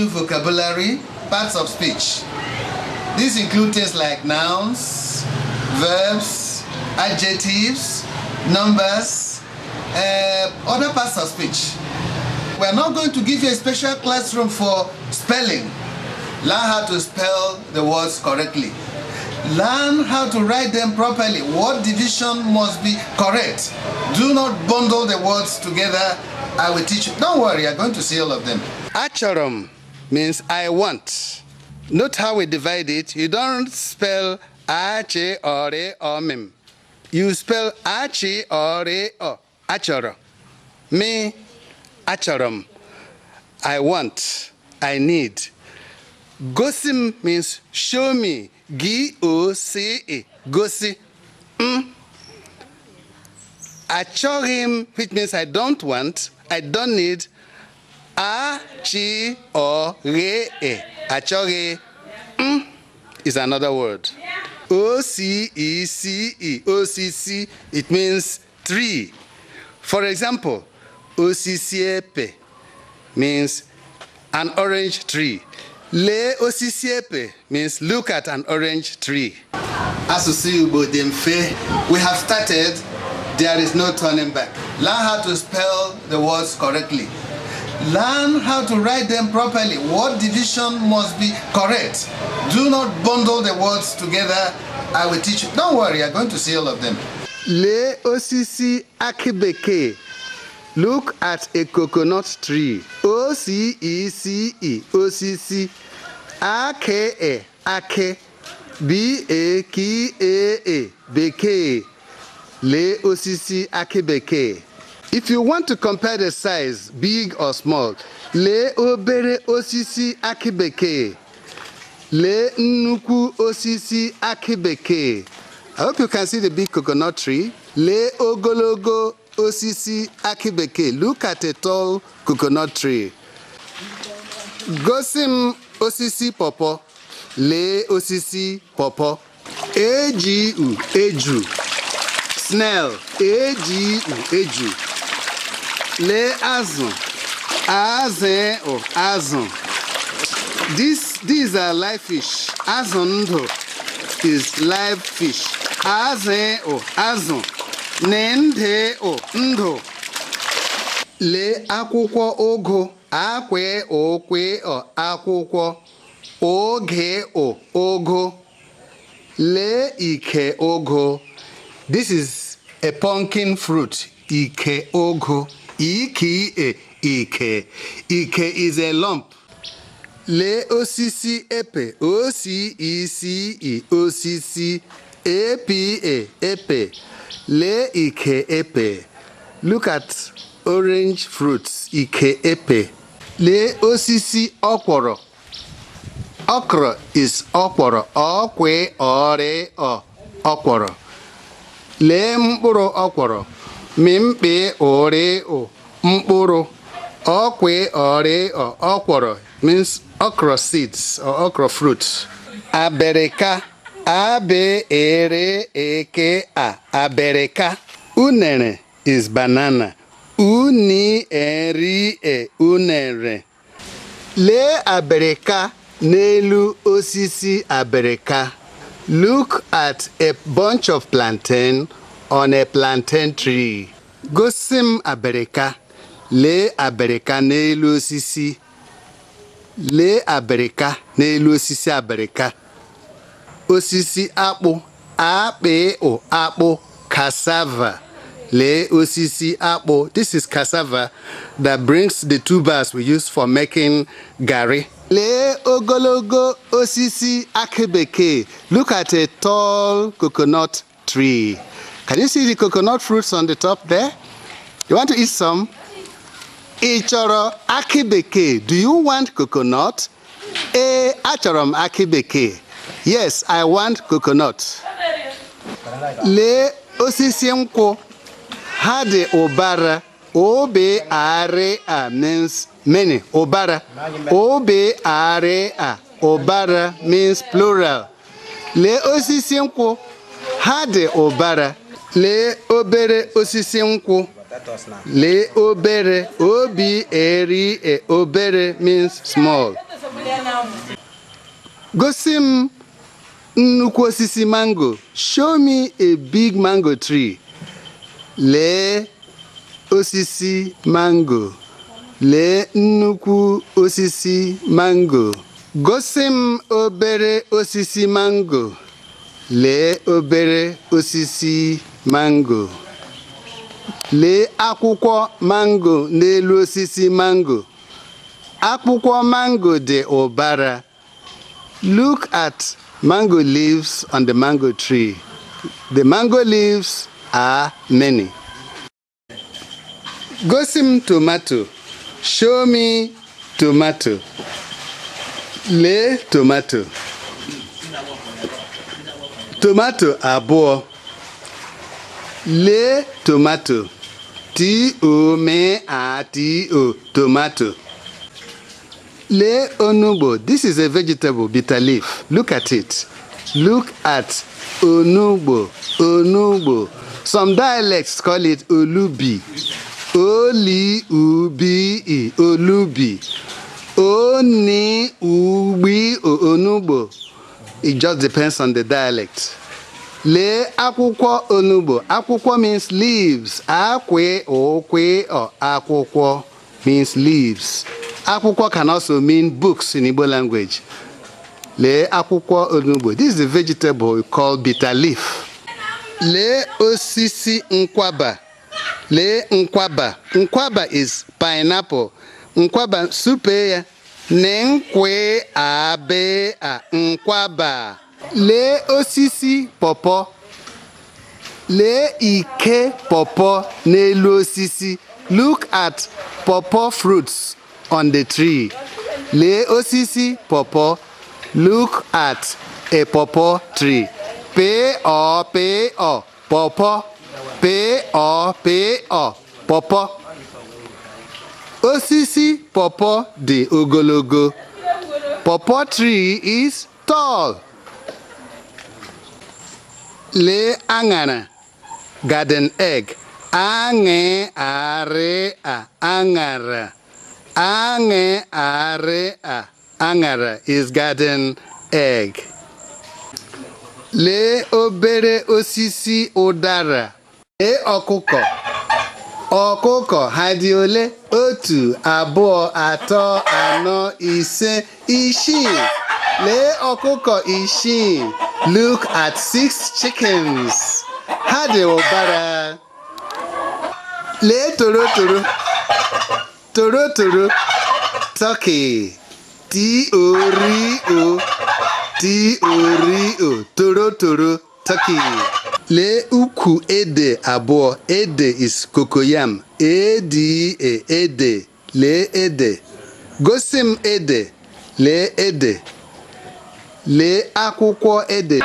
you vocabulary, parts of speech. These include things like nouns, verbs, adjectives, numbers, other parts of speech. We are not going to give you a special classroom for spelling. Learn how to spell the words correctly. Learn how to write them properly. Word division must be correct. Do not bundle the words together. I will teach you. Don't worry, you're going to see all of them. Acharam means I want. Note how we divide it. You don't spell ache or or mim. You spell ache or o. Achara. Me, acharam. I want. I need. Gosim means show me. G-O-C-E. Gosi. Achorim, which means I don't want, I don't need. A-chi-o-re-e. Achore is another word. O-C-E-C-E. O-C-C, it means tree. For example, osisiepe means an orange tree. Le osisiepe means look at an orange tree. Asusu Igbo dị mfe. We have started. There is no turning back. Learn how to spell the words correctly. Learn how to write them properly. Word division must be correct. Do not bundle the words together. I will teach you. Don't worry, you're going to see all of them. Le osisi aki bekee. Look at a coconut tree. O-C-E-C-E. Osisi. A-K-E. Ake. B-A-K-A-A. Bekee. Le osisi aki bekee. If you want to compare the size, big or small, le obere osisi aki bekee. Le nnukwu osisi aki bekee. I hope you can see the big coconut tree. Le ogologo osisi aki bekee. Look at a tall coconut tree. Gosim osisi popo. Le osisi popo. Eju, eju. Snail. Eju, eju. Le azụ. Azụ or azụ. These are live fish. Azụ ndụ is live fish. Azụ or azụ. Nende o ndụ. Le akwụkwọ ụgụ. Akwe okwe o akwụkwọ. Oge o ụgụ. Le ike ụgụ. This is a pumpkin fruit. Ike ụgụ. Ike. Ike is a lump. Le osisi epe. O-C-E-C-E. Osisi. A-P-A. Epe. Le ike epe. Look at orange fruits. Ike epe. Le osisi okporo. Okra is okporo. Okwe ore o. Okporo. Le mkpụrụ okporo. Mimpe ore o. Mkpụrụ. Okwe ore o. Okporo means okra seeds or okra fruits. Abereka. A-B-E-R-E-K-A. Abereka. Unere is banana. Uni-eri-e. Unere. Le abereka n'elu osisi abereka. Look at a bunch of plantain on a plantain tree. Gosim abereka. Le abereka n'elu osisi. Le abereka n'elu osisi abereka. Osisi akpụ. A-P-O. Akpụ. Cassava. Le osisi akpụ. This is cassava that brings the tubers we use for making garri. Le ogologo osisi aki bekee. Look at a tall coconut tree. Can you see the coconut fruits on the top there? You want to eat some? Ị chọrọ aki bekee. Do you want coconut? Achọrọ m aki bekee. Yes, I want coconut. Le osisi nkwụ. Ha dị ụbara. O-B-R-A means many. Ụbara. O-B-R-A. Ụbara means plural. Le osisi nkwụ. Ha dị ụbara. Le obere osisi nkwụ. Le obere. O-B-R-E. Obere means small. Gosi m nnukwu osisi mango. Show me a big mango tree. Lee osisi mango. Lee nnukwu osisi mango. Gosi m obere osisi mango. Lee obere osisi mango. Lee akwụkwọ mango n'elu osisi mango. Akwụkwọ mango dị ụbara. Look at mango leaves on the mango tree. The mango leaves are many. Gosi m tomato. Show me tomato. Lee tomato. Tomato abụọ. Lee tomato. T-O-M-A-T-O. Tomato. Lee onugbo. This is a vegetable, bitter leaf. Look at it. Look at onugbo. Onugbo. Some dialects call it olubi. O-L-U-B-E. Olubi. O-N-I-U-B-I. Onugbo. It just depends on the dialect. Lee akwụkwọ onugbo. Akwụkwọ means leaves. Akwe or kwe or akwụkwọ means leaves. Akwụkwọ can also mean books in Igbo language. Lee akwụkwọ onugbo. This is a vegetable called bitter leaf. Lee osisi nkwaba. Lee nkwaba. Nkwaba is pineapple. Nkwaba supe ya. Nenkwe abe a nkwaba. Lee osisi pawpaw. Lee ike pawpaw n'elu osisi. Look at pawpaw fruits on the tree. Lee osisi pawpaw. Look at a pawpaw tree. P-O-P-O. Pawpaw. P-O-P-O. Pawpaw. Osisi pawpaw dị ogologo. Pawpaw tree is tall. Lee aṅara. Garden egg. Aṅara. Aṅara. Aṅara. Aṅara is garden egg. Lee obere osisi ụdara. Lee ọkụkọ. Ọkụkọ ha dị ole? 1, 2, 3, 4, 5, 6. Lee ọkụkọ 6. Look at 6 chickens. Ha dị ụbara. Lee torotoro. Torotoro. Turkey. T-O-R-I-O. T-O-R-I-O. Torotoro. Turkey. Lee ukwu ede abụọ. Ede is cocoyam. A-D-E. Ede. Lee ede. Gosi m ede. Lee ede. Lee akwụkwọ ede.